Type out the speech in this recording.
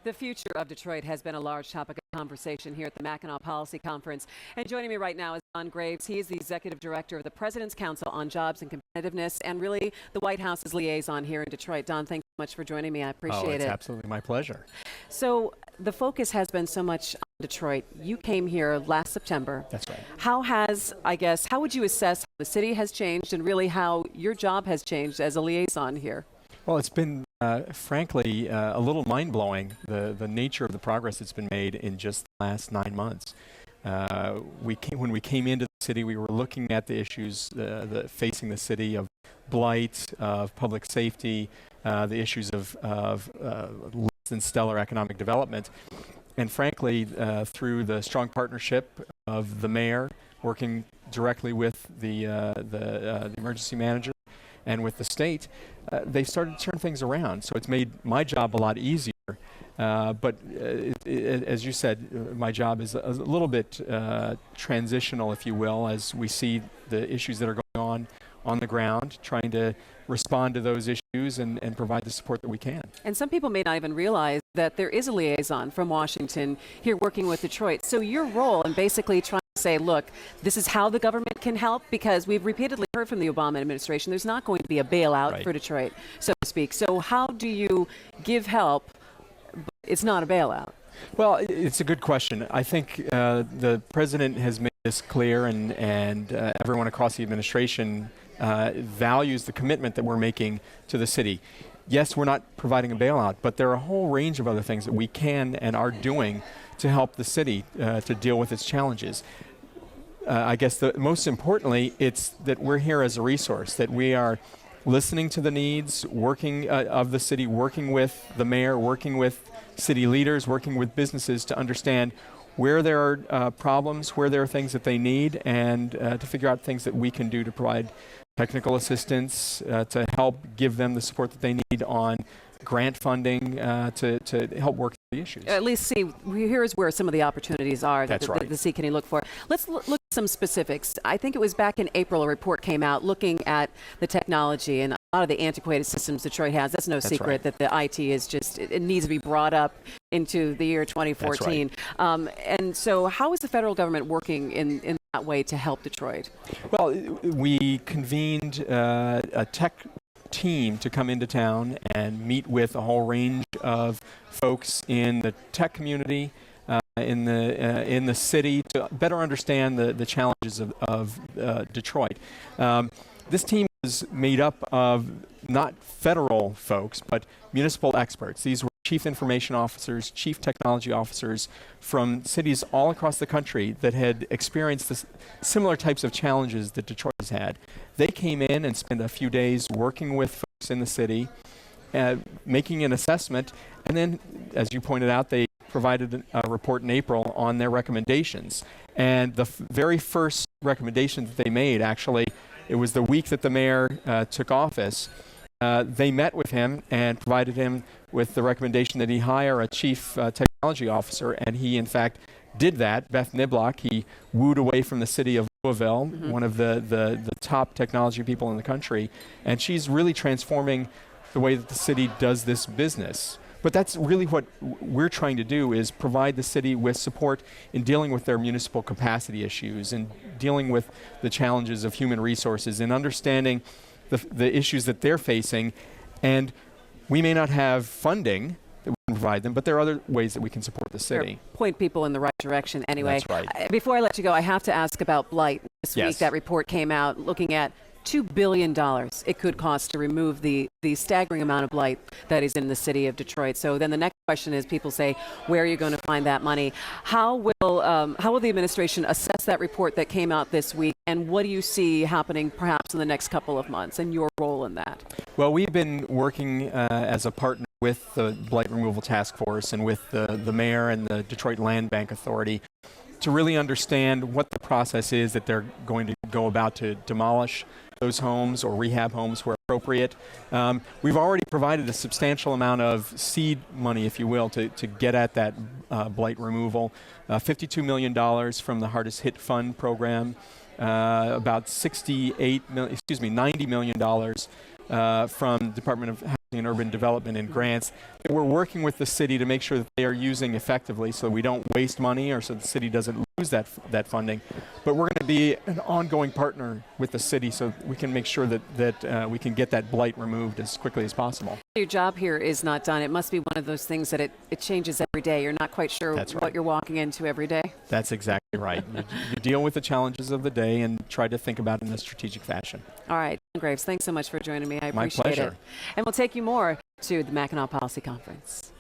The future of Detroit has been a large topic of conversation here at the Mackinac Policy Conference. And joining me right now is Don Graves. He is the Executive Director of the President's Council on Jobs and Competitiveness and really the White House's liaison here in Detroit. Don, thanks so much for joining me. I appreciate it. It's absolutely my pleasure. So the focus has been so much on Detroit. You came here last September. That's right. How would you assess how the city has changed and really how your job has changed as a liaison here? Well, it's been, frankly, a little mind-blowing, the nature of the progress that's been made in just the last 9 months. When we came into the city, we were looking at the issues facing the city of blight, of public safety, the issues of less than stellar economic development. And frankly, through the strong partnership of the mayor, working directly with the emergency manager, and with the state, they started to turn things around. So it's made my job a lot easier. But as you said, my job is a little bit transitional, if you will, as we see the issues that are going on the ground, trying to respond to those issues and provide the support that we can. And some people may not even realize that there is a liaison from Washington here working with Detroit. So your role in basically trying to say, look, this is how the government can help, because we've repeatedly heard from the Obama administration there's not going to be a bailout for Detroit, so to speak. So how do you give help, but it's not a bailout? Well, it's a good question. I think the president has made this clear, and everyone across the administration values the commitment that we're making to the city. Yes, we're not providing a bailout, but there are a whole range of other things that we can and are doing to help the city to deal with its challenges. I guess most importantly, it's that we're here as a resource, that we are listening to the needs, working of the city, working with the mayor, working with city leaders, working with businesses to understand where there are problems, where there are things that they need, and to figure out things that we can do to provide technical assistance, to help give them the support that they need on grant funding to help work through the issues. At least see, here's where some of the opportunities are that the city can look for. Let's look at some specifics. I think it was back in April a report came out looking at the technology and a lot of the antiquated systems Detroit has. That's no secret that the IT is just, it needs to be brought up into the year 2014. And so how is the federal government working in that way to help Detroit? Well, we convened a tech team to come into town and meet with a whole range of folks in the tech community, in the city, to better understand the challenges of Detroit. This team was made up of not federal folks, but municipal experts. These were chief information officers, chief technology officers from cities all across the country that had experienced similar types of challenges that Detroit has had. They came in and spent a few days working with folks in the city, making an assessment, and then, as you pointed out, they provided a report in April on their recommendations. And the very first recommendation that they made, actually, it was the week that the mayor took office. They met with him and provided him with the recommendation that he hire a chief technology officer, and he, in fact, did that. Beth Niblock, he wooed away from the city of Louisville, one of the top technology people in the country, and she's really transforming the way that the city does this business. But that's really what we're trying to do, is provide the city with support in dealing with their municipal capacity issues and dealing with the challenges of human resources and understanding the issues that they're facing. And we may not have funding that we can provide them, but there are other ways that we can support the city. Point people in the right direction anyway. That's right. Before I let you go, I have to ask about Blight. This week that report came out looking at $2 billion it could cost to remove the staggering amount of blight that is in the city of Detroit. So then the next question is, people say, where are you going to find that money? How will the administration assess that report that came out this week, and what do you see happening perhaps in the next couple of months and your role in that? Well, we've been working as a partner with the Blight Removal Task Force and with the mayor and the Detroit Land Bank Authority to really understand what the process is that they're going to go about to demolish those homes or rehab homes where appropriate. We've already provided a substantial amount of seed money, if you will, to get at that blight removal. $52 million from the Hardest Hit Fund program, about $90 million from Department of Housing and Urban Development and grants that we're working with the city to make sure that they are using effectively so we don't waste money or so the city doesn't lose that funding. But we're going to be an ongoing partner with the city so we can make sure that we can get that blight removed as quickly as possible. Your job here is not done. It must be one of those things that it changes every day. You're not quite sure what you're walking into every day. That's exactly right. You deal with the challenges of the day and try to think about it in a strategic fashion. All right, John Graves, thanks so much for joining me. I My appreciate pleasure. it. And we'll take you more to the Mackinac Policy Conference.